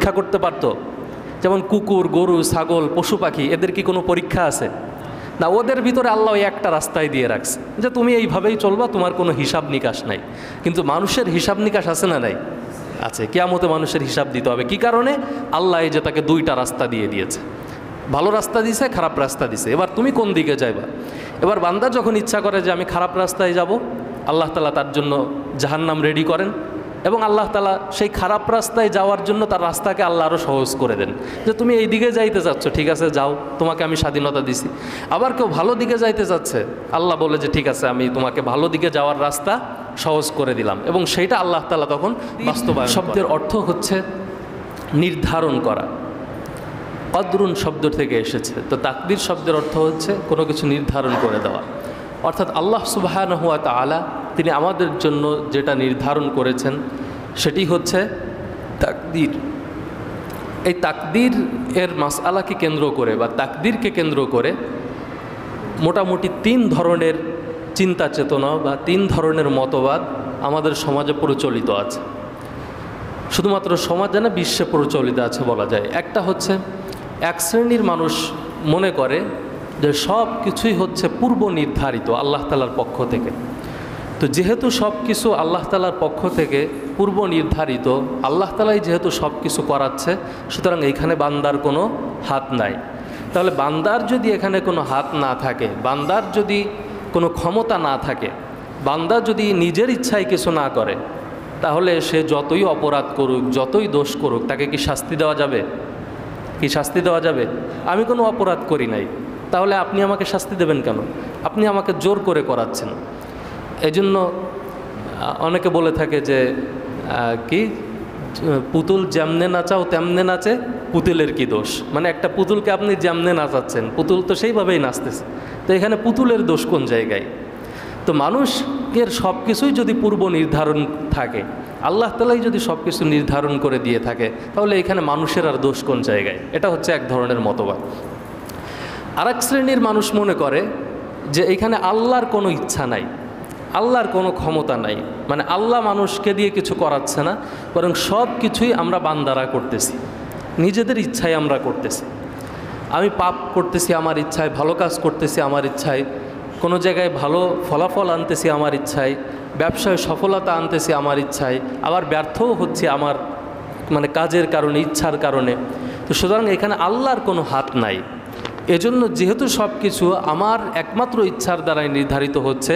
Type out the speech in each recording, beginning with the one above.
পরীক্ষা করতে পারতো? যেমন কুকুর, গরু, ছাগল, পশু পাখি, এদের কি কোনো পরীক্ষা আছে? না, ওদের ভিতরে আল্লাহ একটা রাস্তায় দিয়ে রাখছে যে তুমি এইভাবেই চলবা, তোমার কোনো হিসাব নিকাশ নাই। কিন্তু মানুষের হিসাব নিকাশ আছে না নাই? আছে। কিয়ামতে মানুষের হিসাব দিতে হবে। কি কারণে? আল্লাহ এই যে তাকে দুইটা রাস্তা দিয়ে দিয়েছে, ভালো রাস্তা দিছে, খারাপ রাস্তা দিছে। এবার তুমি কোন দিকে যাইবা? এবার বান্দা যখন ইচ্ছা করে যে আমি খারাপ রাস্তায় যাব, আল্লাহ তাআলা তার জন্য জাহান্নাম রেডি করেন এবং আল্লাহ তাআলা সেই খারাপ রাস্তায় যাওয়ার জন্য তার রাস্তাকে আল্লাহ আরও সহজ করে দেন যে তুমি এই দিকে যাইতে চাচ্ছ, ঠিক আছে যাও, তোমাকে আমি স্বাধীনতা দিছি। আবার কেউ ভালো দিকে যাইতে চাচ্ছে, আল্লাহ বলে যে ঠিক আছে আমি তোমাকে ভালো দিকে যাওয়ার রাস্তা সহজ করে দিলাম, এবং সেইটা আল্লাহ তাআলা তখন বাস্তবায়ন। শব্দের অর্থ হচ্ছে নির্ধারণ করা। কদরুন শব্দ থেকে এসেছে। তো তাকদির শব্দের অর্থ হচ্ছে কোনো কিছু নির্ধারণ করে দেওয়া। অর্থাৎ আল্লাহ সুবহানাহু ওয়া তাআলা তিনি আমাদের জন্য যেটা নির্ধারণ করেছেন সেটি হচ্ছে তাকদির। এই তাকদির এর মাসআলাকে কেন্দ্র করে বা তাকদিরকে কেন্দ্র করে মোটামুটি 3 ধরনের চিন্তা চেতনা বা 3 ধরনের মতবাদ আমাদের সমাজে প্রচলিত আছে। শুধুমাত্র সমাজে না, বিশ্বে প্রচলিত আছে বলা যায়। একটা হচ্ছে, এক শ্রেণীর মানুষ মনে করে যে সব কিছুই হচ্ছে পূর্ব নির্ধারিত আল্লাহ তাআলার পক্ষ থেকে। তো যেহেতু সব কিছু আল্লাহ তাআলার পক্ষ থেকে পূর্ব নির্ধারিত, আল্লাহ তাআলাই যেহেতু সব কিছু করাচ্ছে, সুতরাং এইখানে বান্দার কোনো হাত নাই। তাহলে বান্দার যদি এখানে কোনো হাত না থাকে, বান্দার যদি কোনো ক্ষমতা না থাকে, বান্দা যদি নিজের ইচ্ছায় কিছু না করে, তাহলে সে যতই অপরাধ করুক, যতই দোষ করুক, তাকে কি শাস্তি দেওয়া যাবে? কি শাস্তি দেওয়া যাবে? আমি কোনো অপরাধ করি নাই, তাহলে আপনি আমাকে শাস্তি দেবেন কেন? আপনি আমাকে জোর করে করাচ্ছেন। এজন্য অনেকে বলে থাকে যে কি পুতুল যেমনে নাচাও তেমনে নাচে, পুতুলের কি দোষ? মানে একটা পুতুলকে আপনি যেমনে নাচাচ্ছেন, পুতুল তো সেইভাবেই নাচতেছে। তো এখানে পুতুলের দোষ কোন জায়গায়? তো মানুষের সব কিছুই যদি পূর্ব নির্ধারণ থাকে, আল্লাহ তাআলাই যদি সব কিছু নির্ধারণ করে দিয়ে থাকে, তাহলে এখানে মানুষের আর দোষ কোন জায়গায়? এটা হচ্ছে এক ধরনের মতবাদ। আরেক শ্রেণীর মানুষ মনে করে যে এখানে আল্লাহর কোনো ইচ্ছা নাই, আল্লাহর কোনো ক্ষমতা নাই, মানে আল্লাহ মানুষকে দিয়ে কিছু করাচ্ছে না, বরং সব কিছুই আমরা বান্দারা করতেছি, নিজেদের ইচ্ছায় আমরা করতেছি। আমি পাপ করতেছি আমার ইচ্ছায়, ভালো কাজ করতেছি আমার ইচ্ছায়, কোনো জায়গায় ভালো ফলাফল আনতেছি আমার ইচ্ছায়, ব্যবসায় সফলতা আনতেছি আমার ইচ্ছায়, আবার ব্যর্থও হচ্ছে আমার মানে কাজের কারণে, ইচ্ছার কারণে। তো সুতরাং এখানে আল্লাহর কোনো হাত নাই। এজন্য যেহেতু সব কিছু আমার একমাত্র ইচ্ছার দ্বারাই নির্ধারিত হচ্ছে,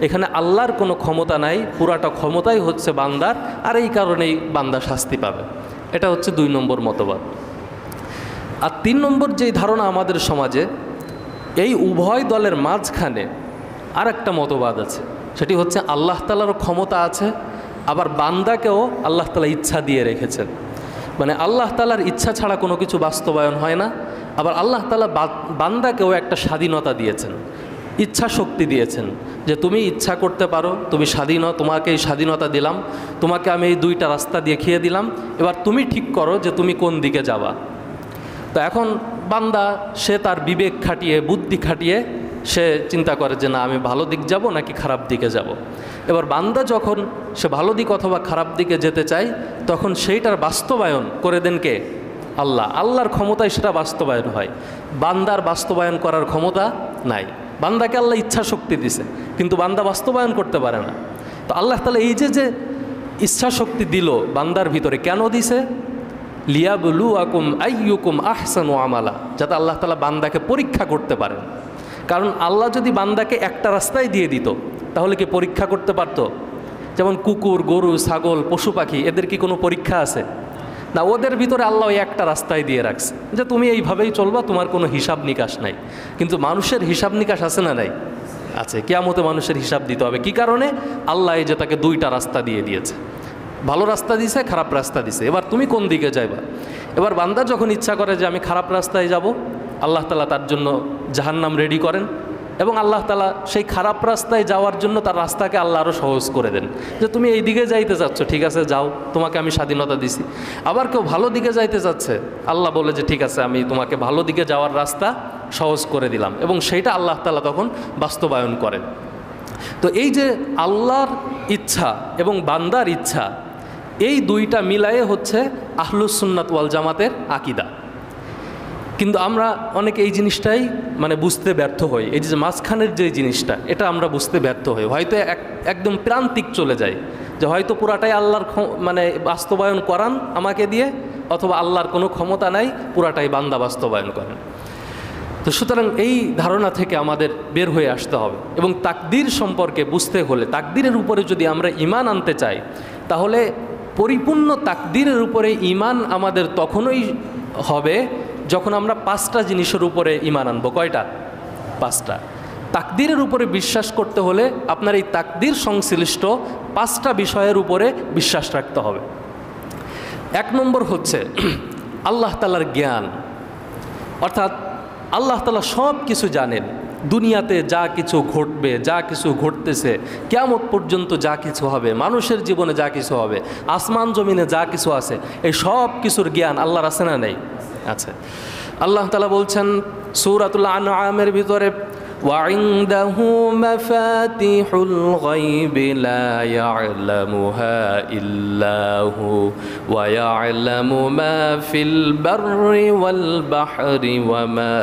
এখানে আল্লাহর কোনো ক্ষমতা নাই, পুরাটা ক্ষমতাই হচ্ছে বান্দার, আর এই কারণেই বান্দা শাস্তি পাবে। এটা হচ্ছে 2 নম্বর মতবাদ। আর 3 নম্বর যেই ধারণা আমাদের সমাজে, এই উভয় দলের মাঝখানে আর একটা মতবাদ আছে, সেটি হচ্ছে আল্লাহ তাআলারও ক্ষমতা আছে, আবার বান্দাকেও আল্লাহ তাআলা ইচ্ছা দিয়ে রেখেছেন। মানে আল্লাহ তাআলার ইচ্ছা ছাড়া কোনো কিছু বাস্তবায়ন হয় না। আবার আল্লাহ তাআলা বান্দাকেও একটা স্বাধীনতা দিয়েছেন, ইচ্ছা শক্তি দিয়েছেন যে তুমি ইচ্ছা করতে পারো, তুমি স্বাধীন, তোমাকে এই স্বাধীনতা দিলাম, তোমাকে আমি এই 2টা রাস্তা দেখিয়ে দিলাম, এবার তুমি ঠিক করো যে তুমি কোন দিকে যাবা। তো এখন বান্দা সে তার বিবেক খাটিয়ে, বুদ্ধি খাটিয়ে সে চিন্তা করে যে না আমি ভালো দিক যাব নাকি খারাপ দিকে যাব। এবার বান্দা যখন সে ভালো দিক অথবা খারাপ দিকে যেতে চায়, তখন সেইটার বাস্তবায়ন করে দেন কে? আল্লাহ। আল্লাহর ক্ষমতায় সেটা বাস্তবায়ন হয়, বান্দার বাস্তবায়ন করার ক্ষমতা নাই। বান্দাকে আল্লাহ ইচ্ছা শক্তি দিছে, কিন্তু বান্দা বাস্তবায়ন করতে পারে না। তো আল্লাহ তাআলা এই যে ইচ্ছা শক্তি দিল বান্দার ভিতরে, কেন দিছে? লিয়াবলুয়াকুম আইয়ুকুম আহসানু আমালা, যাতে আল্লাহ তাআলা বান্দাকে পরীক্ষা করতে পারেন। কারণ আল্লাহ যদি বান্দাকে একটা রাস্তায় দিয়ে দিত, তাহলে কি পরীক্ষা করতে পারতো? যেমন কুকুর, গরু, ছাগল, পশু পাখি, এদের কি কোনো পরীক্ষা আছে? না, ওদের ভিতরে আল্লাহ একটা রাস্তায় দিয়ে রাখছে যে তুমি এইভাবেই চলবা, তোমার কোনো হিসাব নিকাশ নাই। কিন্তু মানুষের হিসাব নিকাশ আছে না নাই? আছে। কিয়ামতে মানুষের হিসাব দিতে হবে। কি কারণে? আল্লাহ এই যে তাকে 2টা রাস্তা দিয়ে দিয়েছে, ভালো রাস্তা দিছে, খারাপ রাস্তা দিছে। এবার তুমি কোন দিকে যাইবা? এবার বান্দা যখন ইচ্ছা করে যে আমি খারাপ রাস্তায় যাব, আল্লাহ তাআলা তার জন্য জাহান্নাম রেডি করেন এবং আল্লাহ তাআলা সেই খারাপ রাস্তায় যাওয়ার জন্য তার রাস্তাকে আল্লাহ আরও সহজ করে দেন যে তুমি এই দিকে যাইতে চাচ্ছ, ঠিক আছে যাও, তোমাকে আমি স্বাধীনতা দিছি। আবার কেউ ভালো দিকে যাইতে চাচ্ছে, আল্লাহ বলে যে ঠিক আছে আমি তোমাকে ভালো দিকে যাওয়ার রাস্তা সহজ করে দিলাম, এবং সেইটা আল্লাহ তাআলা তখন বাস্তবায়ন করেন। তো এই যে আল্লাহর ইচ্ছা এবং বান্দার ইচ্ছা, এই দুইটা মিলায়ে হচ্ছে আহলুস সুন্নাত ওয়াল জামাতের আকীদা। কিন্তু আমরা অনেকে এই জিনিসটাই মানে বুঝতে ব্যর্থ হই, এই যে মাঝখানের যে জিনিসটা, এটা আমরা বুঝতে ব্যর্থ হই। হয়তো একদম প্রান্তিক চলে যায়, যে হয়তো পুরাটাই আল্লাহর মানে বাস্তবায়ন করান আমাকে দিয়ে, অথবা আল্লাহর কোনো ক্ষমতা নাই, পুরাটাই বান্দা বাস্তবায়ন করেন। তো সুতরাং এই ধারণা থেকে আমাদের বের হয়ে আসতে হবে, এবং তাকদীর সম্পর্কে বুঝতে হলে, তাকদীরের উপরে যদি আমরা ঈমান আনতে চাই, তাহলে পরিপূর্ণ তাকদীরের উপরে ঈমান আমাদের তখনই হবে যখন আমরা 5টা জিনিসের উপরে ঈমান আনবো। কয়টা? 5টা। তাকদীরের উপরে বিশ্বাস করতে হলে আপনার এই তাকদীর সংশ্লিষ্ট 5টা বিষয়ের উপরে বিশ্বাস রাখতে হবে। 1 নম্বর হচ্ছে আল্লাহ তাআলার জ্ঞান, অর্থাৎ আল্লাহ তাআলা সব কিছু জানেন। দুনিয়াতে যা কিছু ঘটবে, যা কিছু ঘটতেছে, কিয়ামত পর্যন্ত যা কিছু হবে, মানুষের জীবনে যা কিছু হবে, আসমান জমিনে যা কিছু আছে, এই সব কিছুর জ্ঞান আল্লাহর আছে না নেই? আছে। আল্লাহ তাআলা বলছেন সূরাতুল আনআমের ভিতরে, وعنده مفاتيح الغيب لا يعلمها إلا هو ويعلم ما في البر والبحر وما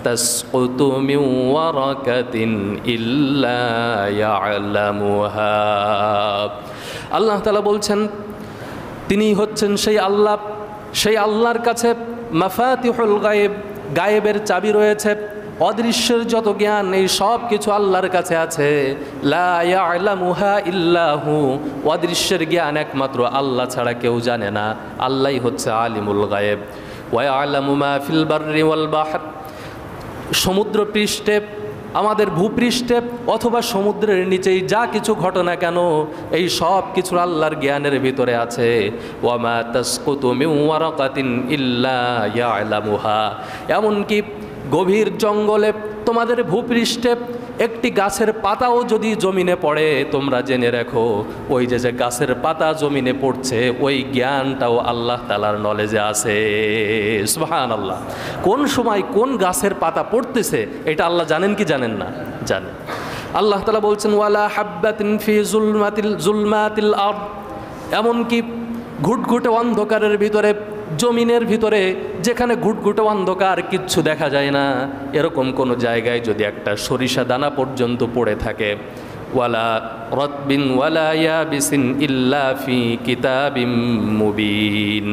تسقط من ورقة إلا يعلمها। আল্লাহ তাআলা বলছেন তিনি হচ্ছেন সেই আল্লাহ, সেই আল্লাহর কাছে মাফাতিহুল গায়েব, গায়েবের চাবি রয়েছে। অদৃশ্যের যত জ্ঞান, এই সব কিছু আল্লাহর কাছে আছে। লা ইয়ালামুহা ইল্লাহু, অদৃশ্যের জ্ঞান একমাত্র আল্লাহ ছাড়া কেউ জানে না। আল্লাহই হচ্ছে আলিমুল গায়েব। ওয়া ইয়ালামু মা ফিল বাররি ওয়াল বাহর, সমুদ্র পৃষ্ঠে, আমাদের ভূপৃষ্ঠে অথবা সমুদ্রের নিচেই যা কিছু ঘটনা কেন, এই সব কিছু আল্লাহর জ্ঞানের ভিতরে আছে। ওয়া মা তাসকুতু মিন ওয়ারাকাতিন ইল্লা ইয়ালামুহা, এমনকি গভীর জঙ্গলে তোমাদের ভূপৃষ্ঠে একটি গাছের পাতাও যদি জমিনে পড়ে, তোমরা জেনে রাখো ওই যে গাছের পাতা জমিনে পড়ছে, ওই জ্ঞানটাও আল্লাহ তাআলার নলেজে আছে। সুবহানাল্লাহ। কোন সময় কোন গাছের পাতা পড়তেছে এটা আল্লাহ জানেন কি জানেন না? জানেন। আল্লাহ তাআলা বলছেন ওয়ালা হাব্বাতিন ফি জুলমাতিল আরদ, এমনকি ঘুটঘুটে অন্ধকারের ভিতরে, জমিনের ভিতরে যেখানে ঘুটঘুটে অন্ধকার, কিচ্ছু দেখা যায় না, এরকম কোনো জায়গায় যদি একটা সরিষা দানা পর্যন্ত পড়ে থাকে, ওয়ালা রাতবিন ওয়ালা ইয়াবিসিন ইল্লা ফি কিতাবিম মুবিন,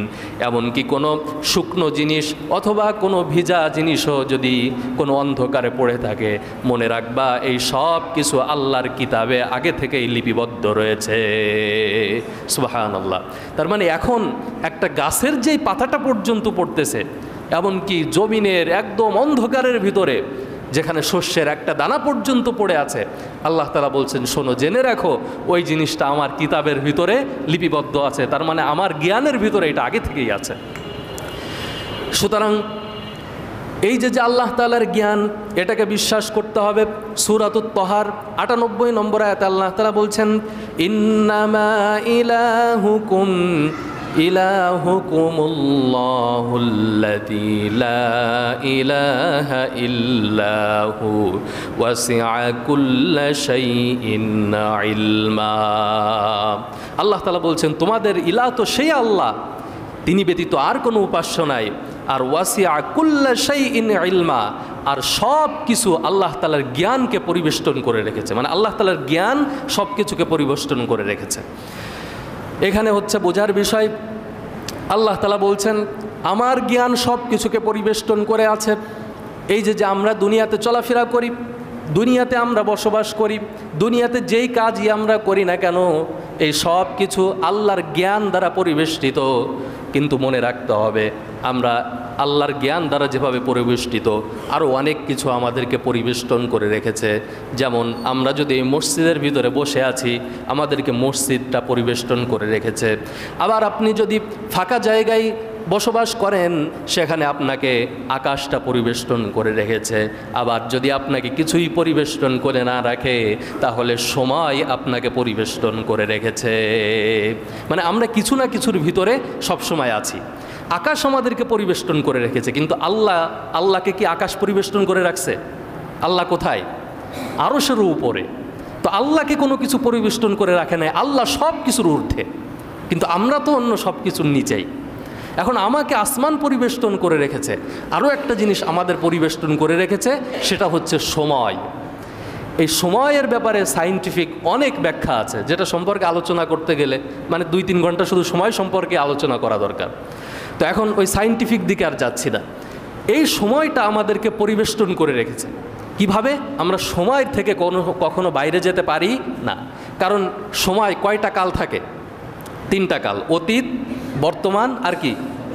এমনকি কোনো শুকনো জিনিস অথবা কোনো ভিজা জিনিসও যদি কোনো অন্ধকারে পড়ে থাকে, মনে রাখবা এই সব কিছু আল্লাহর কিতাবে আগে থেকেই লিপিবদ্ধ রয়েছে। সুবহানাল্লাহ। তার মানে এখন একটা গাছের যেই পাতাটা পর্যন্ত পড়তেছে, এমনকি জমিনের একদম অন্ধকারের ভিতরে যেখানে শস্যের একটা দানা পর্যন্ত পড়ে আছে, আল্লাহ তাআলা বলছেন শোনো, জেনে রাখো ওই জিনিসটা আমার কিতাবের ভিতরে লিপিবদ্ধ আছে। তার মানে আমার জ্ঞানের ভিতরে এটা আগে থেকেই আছে। সুতরাং এই যে আল্লাহ তাআলার জ্ঞান, এটাকে বিশ্বাস করতে হবে। সূরাতুত তাহার ৯৮ নম্বর আয়াতে আল্লাহ তাআলা বলছেন ইন্নামা ইলাহুকুম ইলাহুকুমুল্লাহুল্লাযী লা ইলাহা ইল্লাহু ওয়াসিআ কুল্লা শাইইন ইলমা। আল্লাহ তাআলা বলছেন তোমাদের ইলাহ তো সেই আল্লাহ, তিনি ব্যতীত আর কোনো উপাস্য নাই। আর ওয়াসিআ কুল্লা শাইইন ইলমা, আর সব কিছু আল্লাহ তাআলার জ্ঞানকে পরিবেষ্টন করে রেখেছে। মানে আল্লাহ তাআলার জ্ঞান সব কিছুকে পরিবেষ্টন করে রেখেছে। এখানে হচ্ছে বোঝার বিষয়, আল্লাহ তাআলা বলছেন আমার জ্ঞান সব কিছুকে পরিবেষ্টন করে আছে। এই যে আমরা দুনিয়াতে চলাফেরা করি, দুনিয়াতে আমরা বসবাস করি, দুনিয়াতে যেই কাজই আমরা করি না কেন, এই সব কিছু আল্লাহর জ্ঞান দ্বারা পরিবেষ্টিত। কিন্তু মনে রাখতে হবে আমরা আল্লাহর জ্ঞান দ্বারা যেভাবে পরিবেষ্টিত, আরও অনেক কিছু আমাদেরকে পরিবেষ্টন করে রেখেছে। যেমন আমরা যদি এই মসজিদের ভিতরে বসে আছি, আমাদেরকে মসজিদটা পরিবেষ্টন করে রেখেছে। আবার আপনি যদি ফাঁকা জায়গায় বসবাস করেন, সেখানে আপনাকে আকাশটা পরিবেষ্টন করে রেখেছে। আবার যদি আপনাকে কিছুই পরিবেষ্টন করে না রাখে, তাহলে সময় আপনাকে পরিবেষ্টন করে রেখেছে। মানে আমরা কিছু না কিছুর ভিতরে সবসময় আছি। আকাশ আমাদেরকে পরিবেষ্টন করে রেখেছে, কিন্তু আল্লাহকে কি আকাশ পরিবেষ্টন করে রাখছে? আল্লাহ কোথায়? আরশের উপরে। তো আল্লাহকে কোনো কিছু পরিবেষ্টন করে রাখে নাই, আল্লাহ সব কিছুর ঊর্ধ্বে। কিন্তু আমরা তো অন্য সব কিছুর নিচেই। এখন আমাকে আসমান পরিবেষ্টন করে রেখেছে, আরও একটা জিনিস আমাদের পরিবেষ্টন করে রেখেছে, সেটা হচ্ছে সময়। এই সময়ের ব্যাপারে সায়েন্টিফিক অনেক ব্যাখ্যা আছে, যেটা সম্পর্কে আলোচনা করতে গেলে মানে 2-3 ঘন্টা শুধু সময় সম্পর্কে আলোচনা করা দরকার। তো এখন ওই সায়েন্টিফিক দিকে আর যাচ্ছি না। এই সময়টা আমাদেরকে পরিবেষ্টন করে রেখেছে। কিভাবে? আমরা সময় থেকে কখনো বাইরে যেতে পারি না, কারণ সময় কয়টা কাল থাকে? 3টা কাল, অতীত, বর্তমান আর কি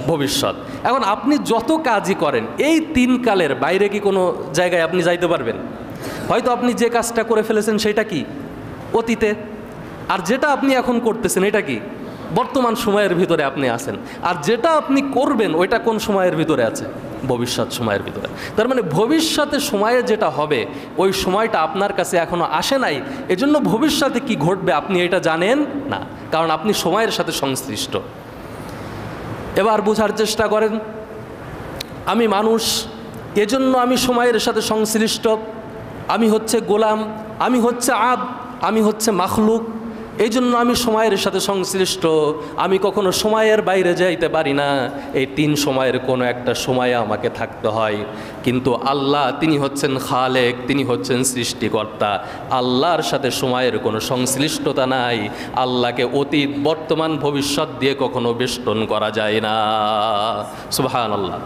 ভবিষ্যৎ। এখন আপনি যত কাজই করেন এই 3 কালের বাইরে কি কোনো জায়গায় আপনি যাইতে পারবেন? হয়তো আপনি যে কাজটা করে ফেলেছেন সেটা কি অতীতে, আর যেটা আপনি এখন করতেছেন এটা কি বর্তমান সময়ের ভিতরে আপনি আছেন, আর যেটা আপনি করবেন ওইটা কোন সময়ের ভিতরে আছে? ভবিষ্যৎ সময়ের ভিতরে। তার মানে ভবিষ্যতে সময়ে যেটা হবে ওই সময়টা আপনার কাছে এখনো আসে নাই, এজন্য ভবিষ্যতে কি ঘটবে আপনি এটা জানেন না, কারণ আপনি সময়ের সাথে সংশ্লিষ্ট। এবার বোঝার চেষ্টা করেন, আমি মানুষ, এজন্য আমি সময়ের সাথে সংশ্লিষ্ট। আমি হচ্ছে গোলাম, আমি হচ্ছে আব্দ, আমি হচ্ছে মাখলুক, এই জন্য আমি সময়ের সাথে সংশ্লিষ্ট। আমি কখনো সময়ের বাইরে যাইতে পারি না, এই 3 সময়ের কোনো একটা সময়ে আমাকে থাকতে হয়। কিন্তু আল্লাহ, তিনি হচ্ছেন খালেক, তিনি হচ্ছেন সৃষ্টিকর্তা। আল্লাহর সাথে সময়ের কোনো সংশ্লিষ্টতা নাই। আল্লাহকে অতীত, বর্তমান, ভবিষ্যৎ দিয়ে কখনো বেষ্টন করা যায় না। সুবহানাল্লাহ।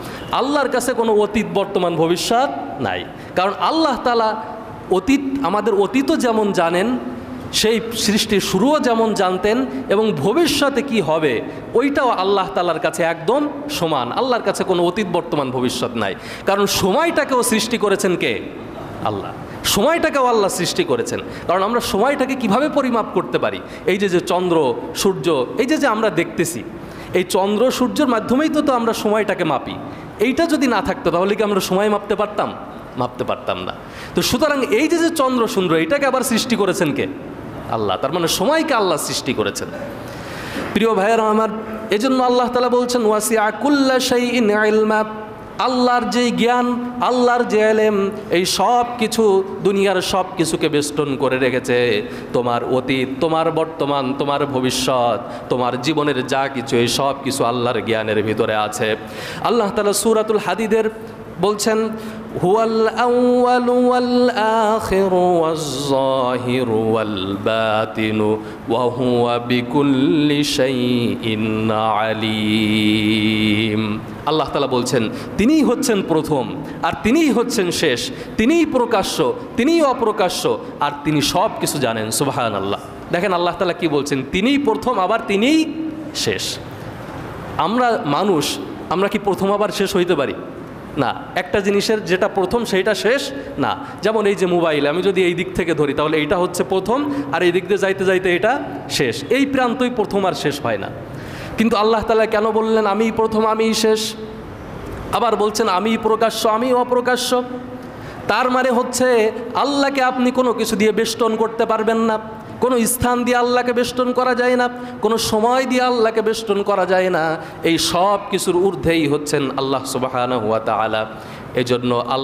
আল্লাহর কাছে কোনো অতীত, বর্তমান, ভবিষ্যৎ নাই, কারণ আল্লাহ তাআলা অতীত, আমাদের অতীতও যেমন জানেন, সেই সৃষ্টির শুরুও যেমন জানতেন, এবং ভবিষ্যতে কি হবে ওইটাও আল্লাহ তাআলার কাছে একদম সমান। আল্লাহর কাছে কোনো অতীত, বর্তমান, ভবিষ্যৎ নাই, কারণ সময়টাকেও সৃষ্টি করেছেন কে? আল্লাহ। সময়টাকেও আল্লাহ সৃষ্টি করেছেন। কারণ আমরা সময়টাকে কিভাবে পরিমাপ করতে পারি? এই যে চন্দ্র, সূর্য, এই যে আমরা দেখতেছি, এই চন্দ্র সূর্যের মাধ্যমেই তো আমরা সময়টাকে মাপি। এইটা যদি না থাকতো তাহলে কি আমরা সময় মাপতে পারতাম? মাপতে পারতাম না। তো সুতরাং এই যে চন্দ্র সূর্য, এটাকে আবার সৃষ্টি করেছেন কে? আল্লাহ। তার মানে সময়কে আল্লাহ সৃষ্টি করেছেন। প্রিয় ভাইয়েরা আমার, এজন্য আল্লাহ তাআলা বলছেন ওয়াসিআ কুল্লা শাইইন ইলমা। আল্লাহর যে জ্ঞান, আল্লাহর যে ইলম, এই সব কিছু, দুনিয়ার সব কিছুকে বেষ্টন করে রেখেছে। তোমার অতীত, তোমার বর্তমান, তোমার ভবিষ্যৎ, তোমার জীবনের যা কিছু, এই সব কিছু আল্লাহর জ্ঞানের ভিতরে আছে। আল্লাহ তাআলা সূরাতুল হাদিদের বলছেন হুয়াল আউয়ালু ওয়াল আখিরু ওয়াজ যাহিরু ওয়াল বাতিনু ওয়া হুয়া বিকুল্লি শাইইন আলীম। আল্লাহ তাআলা বলছেন তিনিই হচ্ছেন প্রথম, আর তিনিই হচ্ছেন শেষ, তিনিই প্রকাশ্য, তিনিই অপ্রকাশ্য, আর তিনি সব কিছু জানেন। সুবহানাল্লাহ। দেখেন আল্লাহ তাআলা কি বলছেন, তিনিই প্রথম আবার তিনিই শেষ। আমরা মানুষ, আমরা কি প্রথম আবার শেষ হইতে পারি? না। একটা জিনিসের যেটা প্রথম সেইটা শেষ না। যেমন এই যে মোবাইল, আমি যদি এই দিক থেকে ধরি তাহলে এইটা হচ্ছে প্রথম, আর এই দিক দিয়ে যাইতে যাইতে এটা শেষ। এই প্রান্তই প্রথম আর শেষ হয় না। কিন্তু আল্লাহ তাআলা কেন বললেন আমিই প্রথম, আমিই শেষ? আবার বলছেন আমিই প্রকাশ্য, আমি অপ্রকাশ্য। তার মানে হচ্ছে আল্লাহকে আপনি কোনো কিছু দিয়ে বেষ্টন করতে পারবেন না। কোনো স্থান দিয়ে আল্লাহকে বেষ্টন করা যায় না, কোনো সময় দিয়ে আল্লাহকে বেষ্টন করা যায় না। এই সব কিছুর ঊর্ধ্বেই হচ্ছেন আল্লাহ সুবহানাহু ওয়া তাআলা। এজন্য আল্লাহ